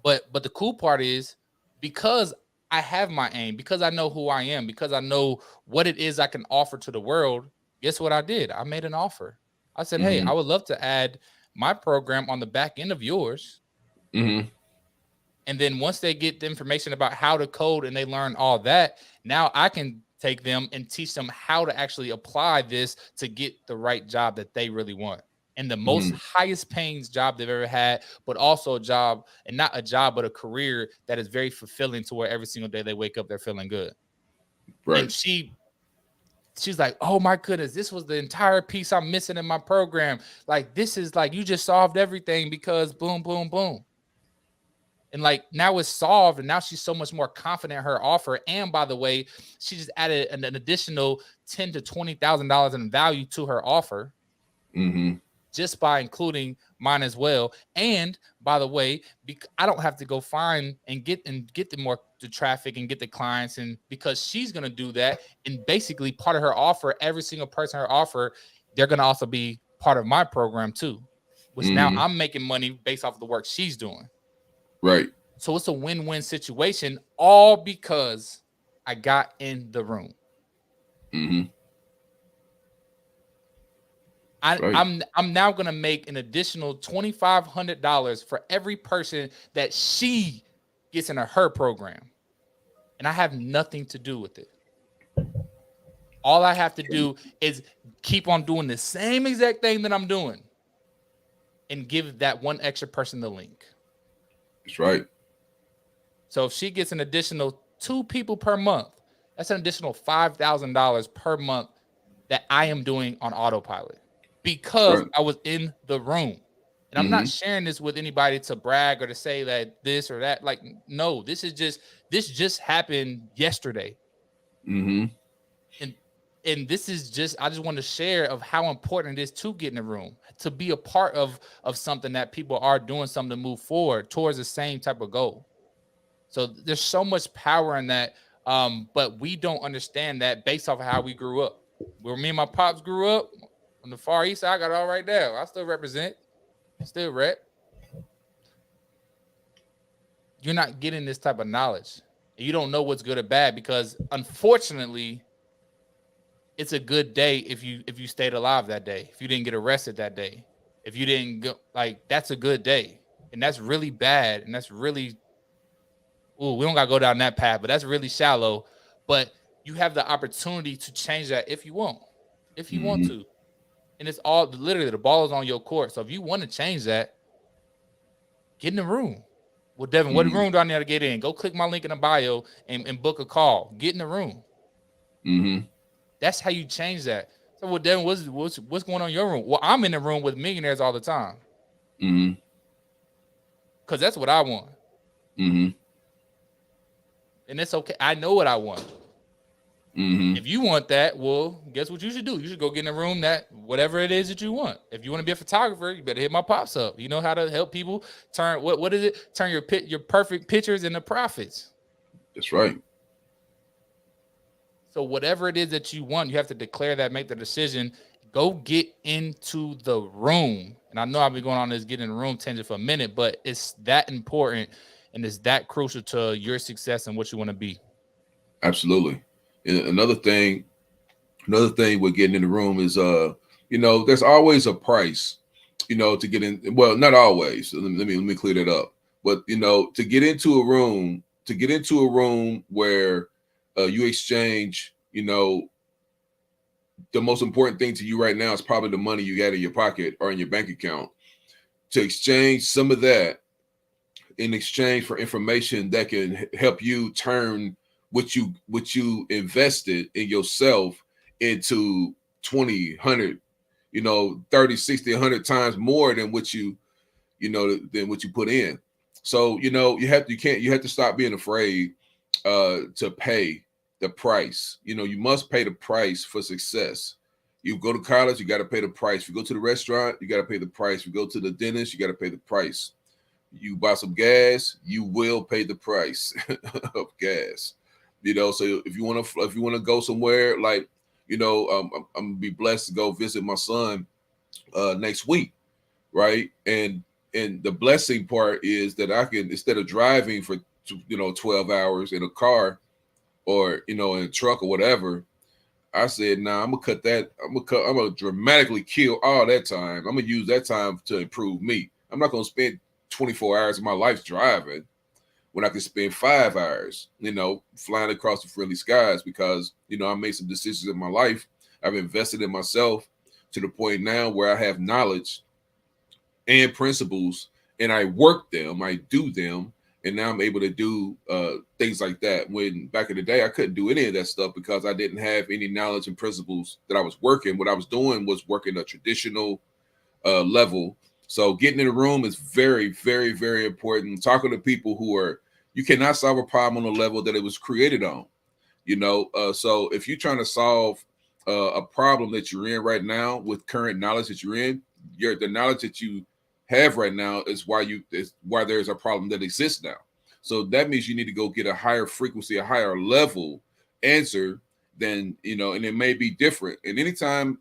But the cool part is, because I have my aim, because I know who I am, because I know what it is I can offer to the world, guess what I did? I made an offer. I said, hey, Mm-hmm. I would love to add my program on the back end of yours. Mm-hmm. And then once they get the information about how to code and they learn all that, now I can take them and teach them how to actually apply this to get the right job that they really want. And the most highest paying job they've ever had, but also a job, and not a job, but a career that is very fulfilling to where every single day they wake up, they're feeling good. Right. And she's like, oh my goodness, this was the entire piece I'm missing in my program. Like, this is like, you just solved everything because boom, boom, boom. And like, now it's solved. And now she's so much more confident in her offer. And by the way, she just added an additional $10,000 to $20,000 in value to her offer. Just by including mine as well. And by the way, I don't have to go find and get the traffic and get the clients, and because she's going to do that. And basically part of her offer, every single person her offer, they're going to also be part of my program too, which now I'm making money based off of the work she's doing. Right. So it's a win-win situation, all because I got in the room. I'm now gonna make an additional $2,500 for every person that she gets into her program, and I have nothing to do with it. All I have to do is keep on doing the same exact thing that I'm doing, and give that one extra person the link. That's right. So if she gets an additional 2 people per month, that's an additional $5,000 per month that I am doing on autopilot. Because I was in the room. And I'm not sharing this with anybody to brag or to say that this or that. Like, no, this just happened yesterday. And this is just, I just want to share of how important it is to get in the room, to be a part of something that people are doing something to move forward towards the same type of goal. So there's so much power in that. But we don't understand that based off of how we grew up. Where me and my pops grew up, on the Far East side, I got it all right there. I still represent. Still rep. You're not getting this type of knowledge. You don't know what's good or bad because, unfortunately, it's a good day if you stayed alive that day. If you didn't get arrested that day. If you didn't go, like, that's a good day. And that's really bad. And that's really, we don't got to go down that path, but that's really shallow. But you have the opportunity to change that if you want. If you want to. And it's all literally the ball is on your court. So if you want to change that, get in the room. Well, Devin, what room do I need to get in? Go click my link in the bio and book a call. Get in the room. That's how you change that. So, well, Devin, what's going on in your room? Well, I'm in the room with millionaires all the time. Because that's what I want. And it's okay. I know what I want. If you want that, well, guess what you should do? You should go get in a room that whatever it is that you want. If you want to be a photographer, you better hit my pops up. You know how to help people turn what is it? Turn your perfect pictures into profits. That's right. So whatever it is that you want, you have to declare that, make the decision, go get into the room. And I know I've been going on this getting in the room tangent for a minute, but it's that important and it's that crucial to your success and what you want to be. Absolutely. And another thing with getting in the room is, there's always a price, to get in. Well, not always. Let me clear that up. But, to get into a room where you exchange, the most important thing to you right now is probably the money you got in your pocket or in your bank account. To exchange some of that in exchange for information that can help you turn what you invested in yourself into 20, 100, 30, 60, 100 times more than what you put in. So, you have to stop being afraid to pay the price. You must pay the price for success. You go to college, you got to pay the price. If you go to the restaurant, you got to pay the price. If you go to the dentist, you got to pay the price. You buy some gas, you will pay the price of gas. So if you want to go somewhere, like, I'm gonna be blessed to go visit my son next week, right? And the blessing part is that I can, instead of driving for 12 hours in a car or in a truck or whatever, I said, nah, I'm gonna cut that. I'm gonna dramatically kill all that time. I'm gonna use that time to improve me. I'm not gonna spend 24 hours of my life driving. when I could spend 5 hours, flying across the friendly skies because, I made some decisions in my life. I've invested in myself to the point now where I have knowledge and principles and I work them, I do them. And now I'm able to do things like that. When back in the day, I couldn't do any of that stuff because I didn't have any knowledge and principles that I was working. What I was doing was working a traditional level. So getting in the room is very, very, very important. Talking to people you cannot solve a problem on the level that it was created on. So if you're trying to solve a problem that you're in right now with current knowledge that you're in, the knowledge that you have right now is why there's a problem that exists now. So that means you need to go get a higher frequency, a higher level answer than, and it may be different. And anytime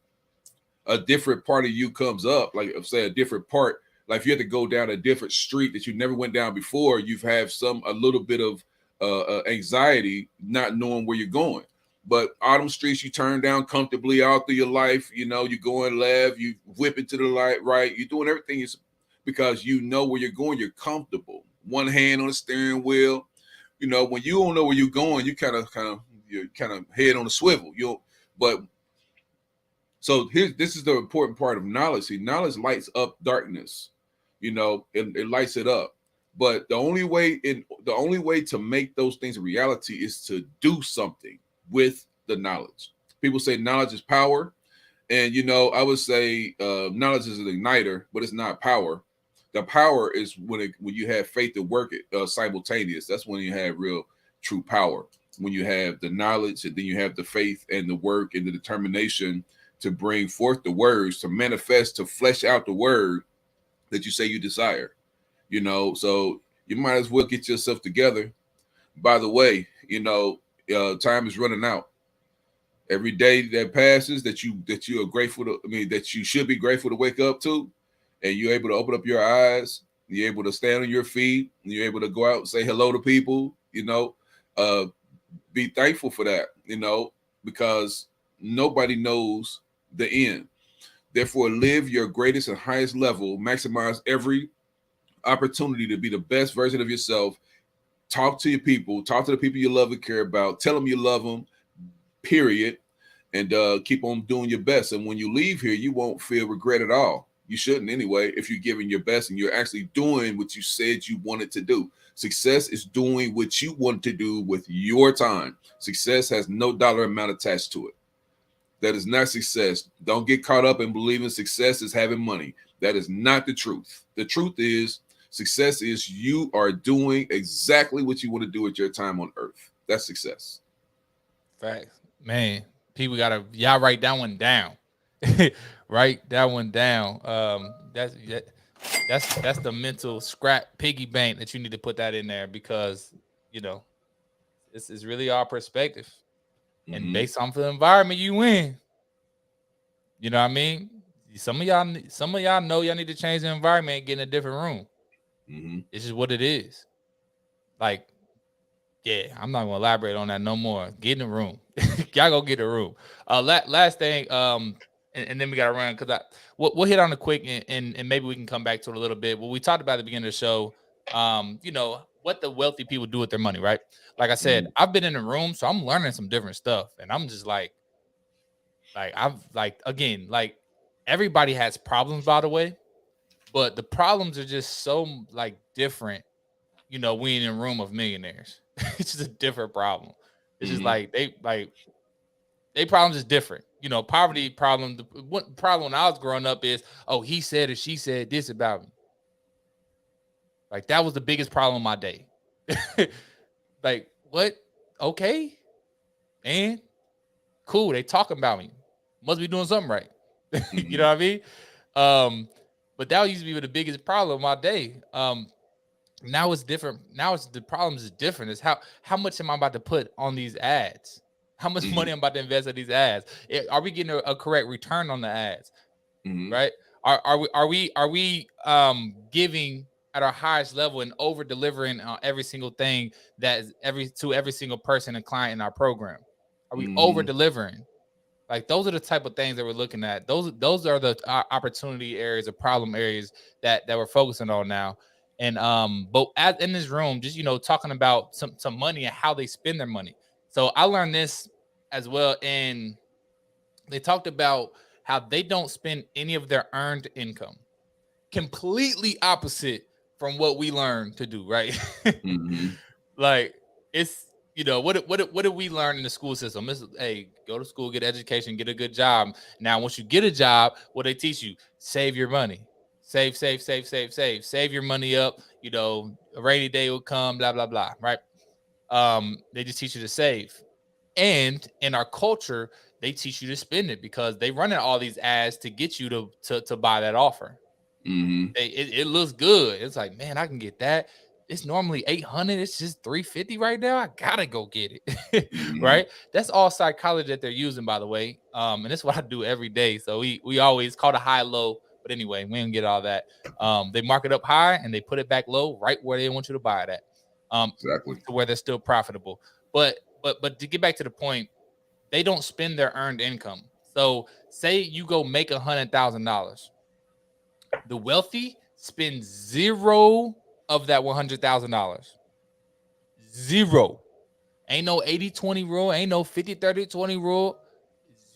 a different part of you comes up, like say a different part, like if you have to go down a different street that you never went down before, you've had a little bit of anxiety, not knowing where you're going. But autumn streets, you turn down comfortably all through your life. You're going left, you whip it to the right. You're doing everything because you know where you're going. You're comfortable. One hand on the steering wheel. When you don't know where you're going, you kind of head on a swivel. But so this is the important part of knowledge. See, knowledge lights up darkness. It lights it up. But the only way to make those things a reality is to do something with the knowledge. People say knowledge is power, and I would say knowledge is an igniter, but it's not power. The power is when you have faith to work it simultaneous. That's when you have real, true power. When you have the knowledge, and then you have the faith and the work and the determination to bring forth the words, to manifest, to flesh out the word that you say you desire. So you might as well get yourself together. By the way, time is running out. Every day that passes that you are grateful to, that you should be grateful to wake up to, and you're able to open up your eyes, you're able to stand on your feet, and you're able to go out and say hello to people, be thankful for that, because nobody knows the end. Therefore, live your greatest and highest level, maximize every opportunity to be the best version of yourself. Talk to your people, talk to the people you love and care about, tell them you love them, period, and keep on doing your best. And when you leave here, you won't feel regret at all. You shouldn't anyway, if you're giving your best and you're actually doing what you said you wanted to do. Success is doing what you want to do with your time. Success has no dollar amount attached to it. That is not success. Don't get caught up in believing success is having money. That is not the truth. The truth is success is you are doing exactly what you want to do with your time on earth. That's success. Facts. Man, people y'all write that one down. Write that one down. That's the mental scrap piggy bank that you need to put that in there because this is really our perspective. And based on the environment you in, you know what I mean? Some of y'all know y'all need to change the environment and get in a different room. This is what it is. Like, yeah, I'm not gonna elaborate on that no more. Get in the room. Y'all go get a room. Last thing, and then we gotta run because we'll hit on it quick and maybe we can come back to it a little bit. What we talked about at the beginning of the show, what the wealthy people do with their money, right? Like I said, I've been in the room, so I'm learning some different stuff, and I'm just like everybody has problems, by the way, but the problems are just so different. We in a room of millionaires. It's just a different problem. It's just they problems is different. Poverty problem. What problem when I was growing up is, oh, he said or she said this about me. Like that was the biggest problem of my day. Like what? Okay, and cool. They talking about me. Must be doing something right. You know what I mean? But that used to be the biggest problem of my day. Now it's different. Now the problems is different. It's how much am I about to put on these ads? How much money I'm about to invest in these ads? Are we getting a correct return on the ads? Right? Are we giving at our highest level and over delivering on every single thing to every single person and client in our program? Are we over delivering? Like those are the type of things that we're looking at. Those are the opportunity areas, the problem areas that we're focusing on now. And but as in this room, just talking about some money and how they spend their money. So I learned this as well, and they talked about how they don't spend any of their earned income. Completely opposite from what we learn to do, right? Mm-hmm. Like it's what did we learn in the school system? It's, hey, go to school, get education, get a good job. Now, once you get a job, what they teach you? Save your money. Save your money up. A rainy day will come, blah, blah, blah. Right. They just teach you to save. And in our culture, they teach you to spend it because they run all these ads to get you to buy that offer. Mm-hmm. It looks good. It's like, man, I can get that. It's normally 800. It's just 350 right now. I gotta go get it. Mm-hmm. Right? That's all psychology that they're using, by the way. And that's what I do every day. So we always call the high low. But anyway, we don't get all that. They mark it up high and they put it back low, right where they want you to buy it at. Exactly. To where they're still profitable. But to get back to the point, they don't spend their earned income. So say you go make $100,000. The wealthy spend zero of that $100,000. Zero. Ain't no 80-20 rule. Ain't no 50-30-20 rule.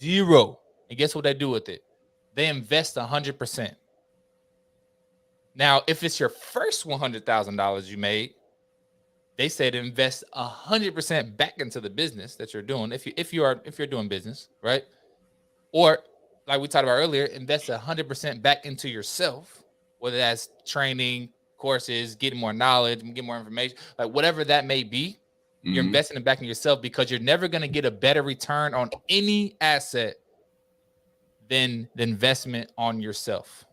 Zero. And guess what they do with it? They invest 100%. Now, if it's your first $100,000 you made, they say to invest 100% back into the business that you're doing. If you're doing business, right? Or like we talked about earlier, invest 100% back into yourself, whether that's training, courses, getting more knowledge, getting more information, like whatever that may be. You're investing it back in yourself because you're never going to get a better return on any asset than the investment on yourself.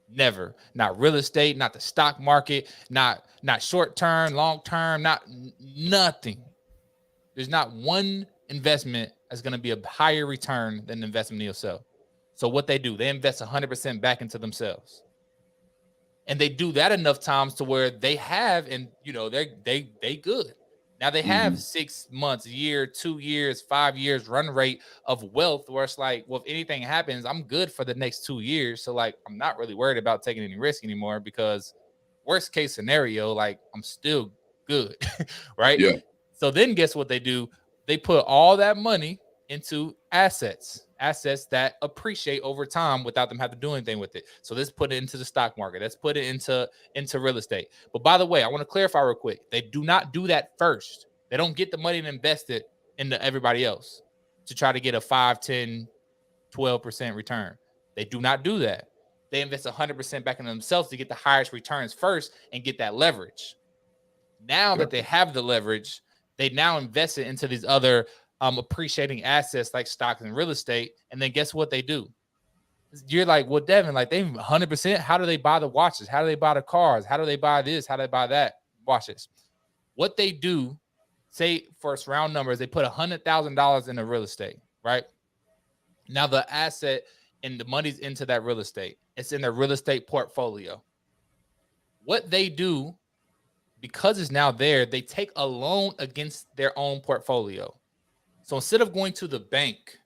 Never. Not real estate, not the stock market, not short term, long term, not nothing. There's not one investment that's going to be a higher return than the investment in yourself. So what they do, they invest 100% back into themselves. And they do that enough times to where they have, and they good. Now they have 6 months, a year, 2 years, 5 years run rate of wealth where it's like, well, if anything happens, I'm good for the next 2 years. So like, I'm not really worried about taking any risk anymore because worst case scenario, like I'm still good. Right. Yeah. So then guess what they do? They put all that money into assets that appreciate over time without them having to do anything with it. So let's put it into the stock market. Let's put it into real estate. But by the way, I want to clarify real quick. They do not do that first. They don't get the money and invest it into everybody else to try to get a 5, 10, 12% return. They do not do that. They invest 100% back in themselves to get the highest returns first and get that leverage. Now that they have the leverage, they now invest it into these other appreciating assets like stocks and real estate. And then guess what they do? You're like, well, Devin, like they 100%. How do they buy the watches? How do they buy the cars? How do they buy this? How do they buy that? Watches. What they do, say for round numbers, they put $100,000 into real estate, right? Now the asset and the money's into that real estate. It's in their real estate portfolio. What they do, because it's now there, they take a loan against their own portfolio. So instead of going to the bank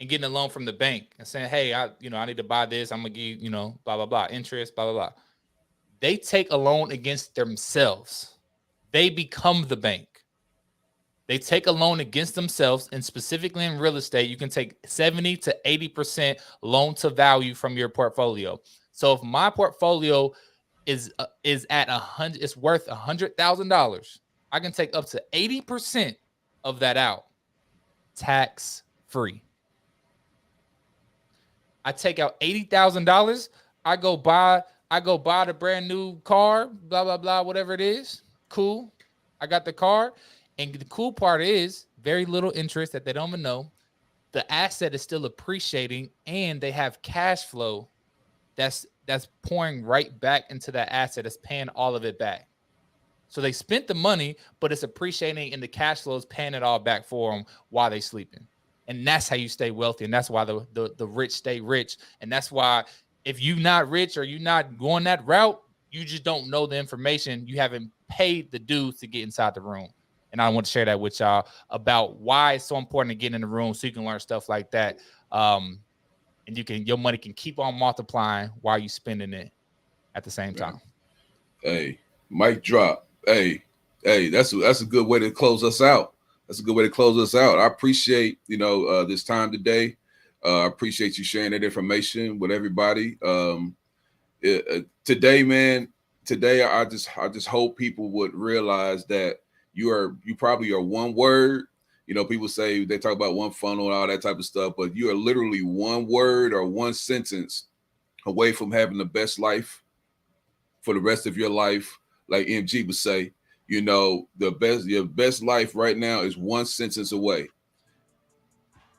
and getting a loan from the bank and saying, hey, I need to buy this, I'm gonna give blah blah blah, interest, blah blah blah, they take a loan against themselves. They become the bank. They take a loan against themselves, and specifically in real estate, you can take 70 to 80% loan to value from your portfolio. So if my portfolio is at 100, it's worth $100,000, I can take up to 80% of that out, tax free. I take out $80,000. I go buy the brand new car, blah blah blah, whatever it is. Cool. I got the car, and the cool part is very little interest that they don't even know. The asset is still appreciating, and they have cash flow that's pouring right back into that asset. It's paying all of it back. So they spent the money, but it's appreciating, and the cash flow is paying it all back for them while they're sleeping. And that's how you stay wealthy. And that's why the rich stay rich. And that's why if you're not rich or you're not going that route, you just don't know the information. You haven't paid the dues to get inside the room. And I want to share that with y'all about why it's so important to get in the room so you can learn stuff like that. And your money can keep on multiplying while you're spending it at the same time. Hey, mic drop. Hey, that's a good way to close us out. That's a good way to close us out. I appreciate this time today. I appreciate you sharing that information with everybody. Today, man. Today, I just hope people would realize that you probably are one word. People say they talk about one funnel and all that type of stuff, but you are literally one word or one sentence away from having the best life for the rest of your life. Like MG would say, your best life right now is one sentence away.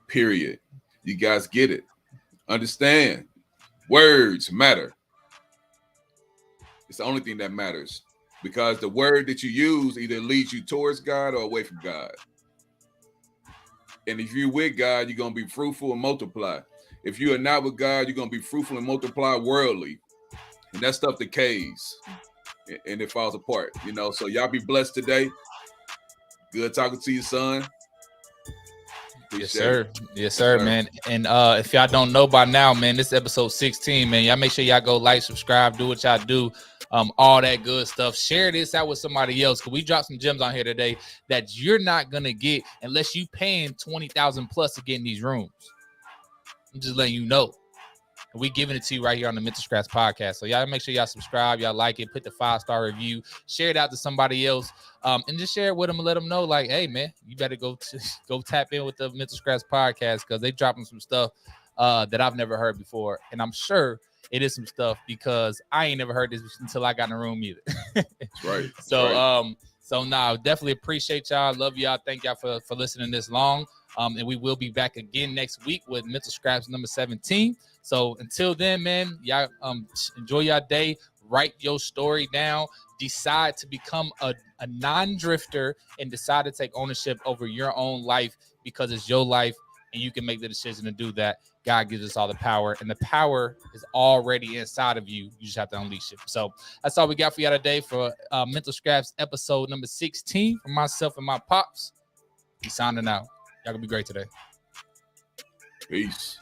Period. You guys get it. Understand. Words matter. It's the only thing that matters, because the word that you use either leads you towards God or away from God. And if you're with God, you're going to be fruitful and multiply. If you are not with God, you're going to be fruitful and multiply worldly. And that stuff decays and it falls apart, So y'all be blessed today. Good talking to you, son. Yes, sir. Yes, sir, man. And if y'all don't know by now, man, this is episode 16, man. Y'all make sure y'all go like, subscribe, do what y'all do. All that good stuff. Share this out with somebody else, because we dropped some gems on here today that you're not gonna get unless you paying $20,000 plus to get in these rooms. I'm just letting you know. We giving it to you right here on the Mental Scraps podcast. So y'all make sure y'all subscribe, y'all like it, put the 5-star review, share it out to somebody else, and just share it with them and let them know, like, hey man, you better go tap in with the Mental Scraps podcast, because they dropping some stuff that I've never heard before, and I'm sure it is some stuff because I ain't never heard this until I got in the room either. That's right. So now definitely appreciate y'all. Love y'all. Thank y'all for listening this long. And we will be back again next week with Mental Scraps number 17. So until then, man, y'all enjoy your day. Write your story down. Decide to become a non-drifter and decide to take ownership over your own life, because it's your life and you can make the decision to do that. God gives us all the power, and the power is already inside of you. You just have to unleash it. So that's all we got for y'all today for Mental Scraps episode number 16 from myself and my pops. We signing out. Y'all gonna be great today. Peace.